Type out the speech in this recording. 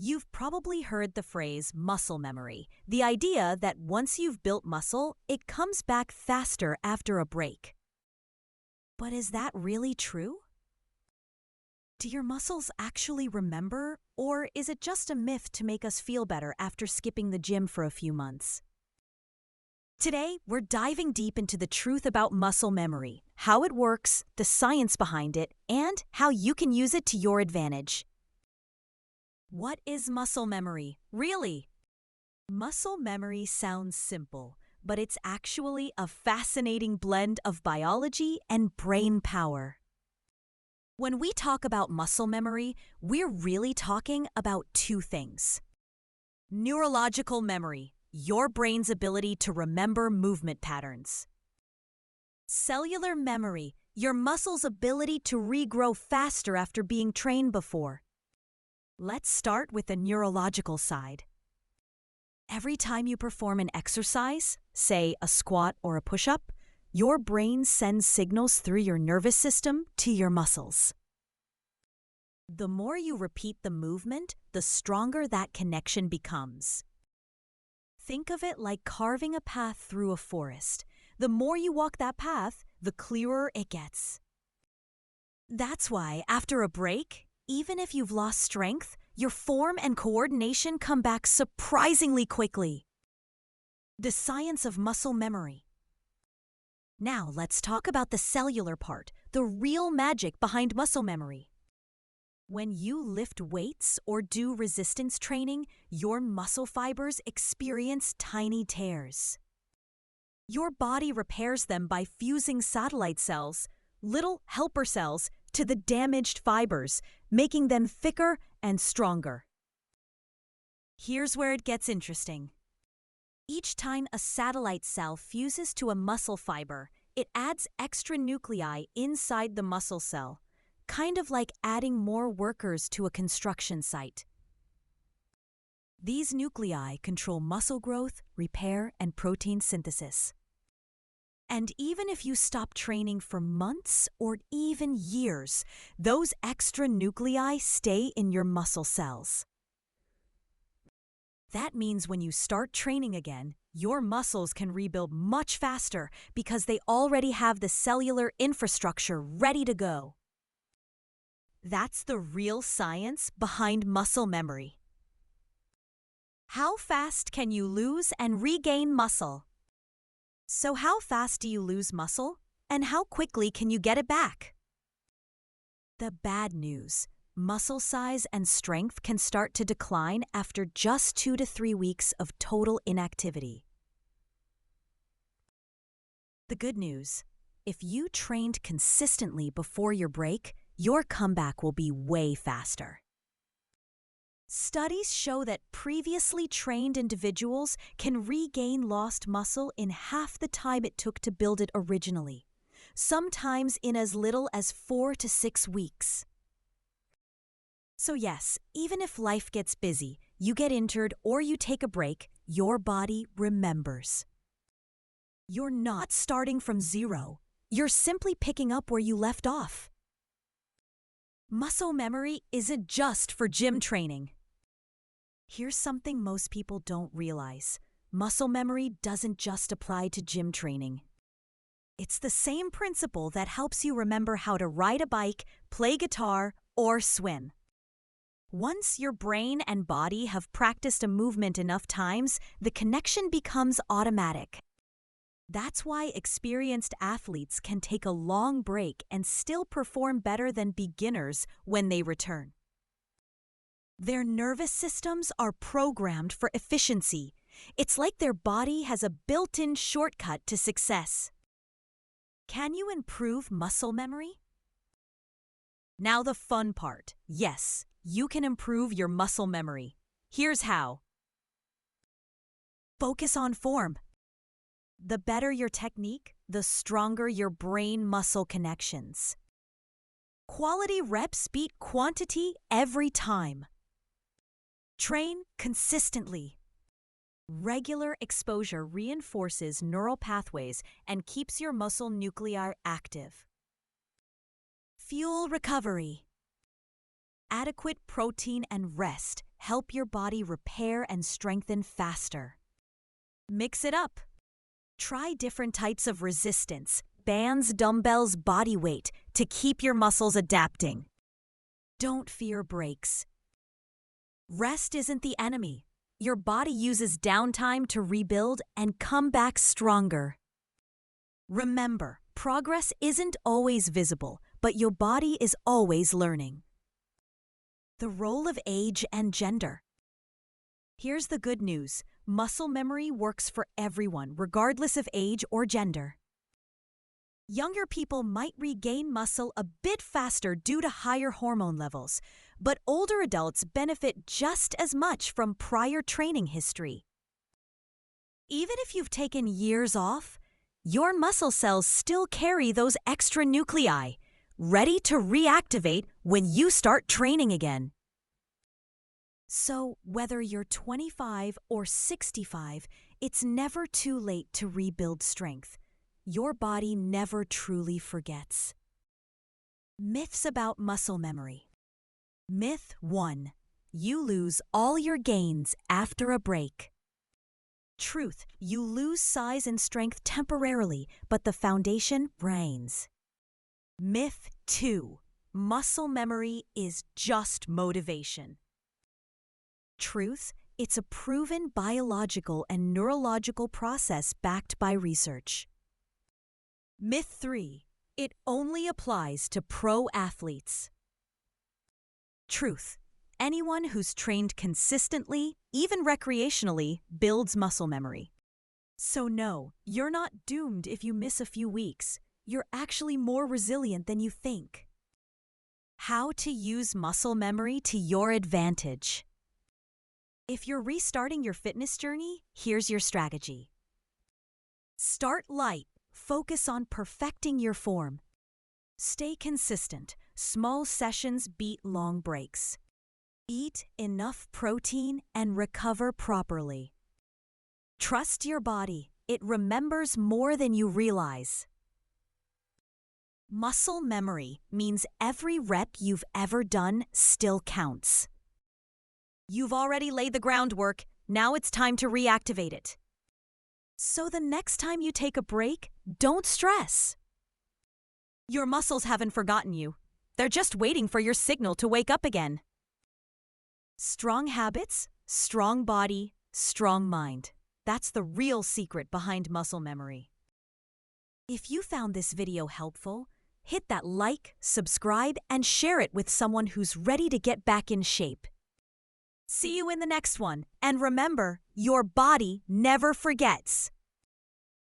You've probably heard the phrase muscle memory, the idea that once you've built muscle, it comes back faster after a break. But is that really true? Do your muscles actually remember, or is it just a myth to make us feel better after skipping the gym for a few months? Today, we're diving deep into the truth about muscle memory, how it works, the science behind it, and how you can use it to your advantage. What is muscle memory, really? Muscle memory sounds simple, but it's actually a fascinating blend of biology and brain power. When we talk about muscle memory, we're really talking about two things. Neurological memory, your brain's ability to remember movement patterns. Cellular memory, your muscle's ability to regrow faster after being trained before. Let's start with the neurological side. Every time you perform an exercise, say a squat or a push-up, your brain sends signals through your nervous system to your muscles. The more you repeat the movement, the stronger that connection becomes. Think of it like carving a path through a forest. The more you walk that path, the clearer it gets. That's why, after a break, even if you've lost strength, your form and coordination come back surprisingly quickly. The science of muscle memory. Now let's talk about the cellular part, the real magic behind muscle memory. When you lift weights or do resistance training, your muscle fibers experience tiny tears. Your body repairs them by fusing satellite cells, little helper cells, to the damaged fibers, making them thicker and stronger. Here's where it gets interesting. Each time a satellite cell fuses to a muscle fiber, it adds extra nuclei inside the muscle cell, kind of like adding more workers to a construction site. These nuclei control muscle growth, repair, and protein synthesis. And even if you stop training for months or even years, those extra nuclei stay in your muscle cells. That means when you start training again, your muscles can rebuild much faster because they already have the cellular infrastructure ready to go. That's the real science behind muscle memory. How fast can you lose and regain muscle? So how fast do you lose muscle, and how quickly can you get it back? The bad news, muscle size and strength can start to decline after just 2 to 3 weeks of total inactivity. The good news, if you trained consistently before your break, your comeback will be way faster. Studies show that previously trained individuals can regain lost muscle in half the time it took to build it originally, sometimes in as little as 4 to 6 weeks. So yes, even if life gets busy, you get injured or you take a break, your body remembers. You're not starting from zero. You're simply picking up where you left off. Muscle memory isn't just for gym training. Here's something most people don't realize. Muscle memory doesn't just apply to gym training. It's the same principle that helps you remember how to ride a bike, play guitar, or swim. Once your brain and body have practiced a movement enough times, the connection becomes automatic. That's why experienced athletes can take a long break and still perform better than beginners when they return. Their nervous systems are programmed for efficiency. It's like their body has a built-in shortcut to success. Can you improve muscle memory? Now the fun part. Yes, you can improve your muscle memory. Here's how. Focus on form. The better your technique, the stronger your brain-muscle connections. Quality reps beat quantity every time. Train consistently. Regular exposure reinforces neural pathways and keeps your muscle nuclei active. Fuel recovery. Adequate protein and rest help your body repair and strengthen faster. Mix it up. Try different types of resistance, bands, dumbbells, body weight, to keep your muscles adapting. Don't fear breaks. Rest isn't the enemy. Your body uses downtime to rebuild and come back stronger. Remember, progress isn't always visible, but your body is always learning. The role of age and gender. Here's the good news. Muscle memory works for everyone, regardless of age or gender. Younger people might regain muscle a bit faster due to higher hormone levels, but older adults benefit just as much from prior training history. Even if you've taken years off, your muscle cells still carry those extra nuclei, ready to reactivate when you start training again. So, whether you're 25 or 65, it's never too late to rebuild strength. Your body never truly forgets. Myths about muscle memory. Myth 1. You lose all your gains after a break. Truth. You lose size and strength temporarily, but the foundation remains. Myth 2. Muscle memory is just motivation. Truth. It's a proven biological and neurological process backed by research. Myth 3. It only applies to pro athletes. Truth. Anyone who's trained consistently, even recreationally, builds muscle memory. So no, you're not doomed if you miss a few weeks. You're actually more resilient than you think. How to use muscle memory to your advantage. If you're restarting your fitness journey, here's your strategy. Start light. Focus on perfecting your form. Stay consistent. Small sessions beat long breaks. Eat enough protein and recover properly. Trust your body. It remembers more than you realize. Muscle memory means every rep you've ever done still counts. You've already laid the groundwork. Now it's time to reactivate it. So the next time you take a break, don't stress. Your muscles haven't forgotten you. They're just waiting for your signal to wake up again. Strong habits, strong body, strong mind. That's the real secret behind muscle memory. If you found this video helpful, hit that like, subscribe, and share it with someone who's ready to get back in shape. See you in the next one, and remember, your body never forgets.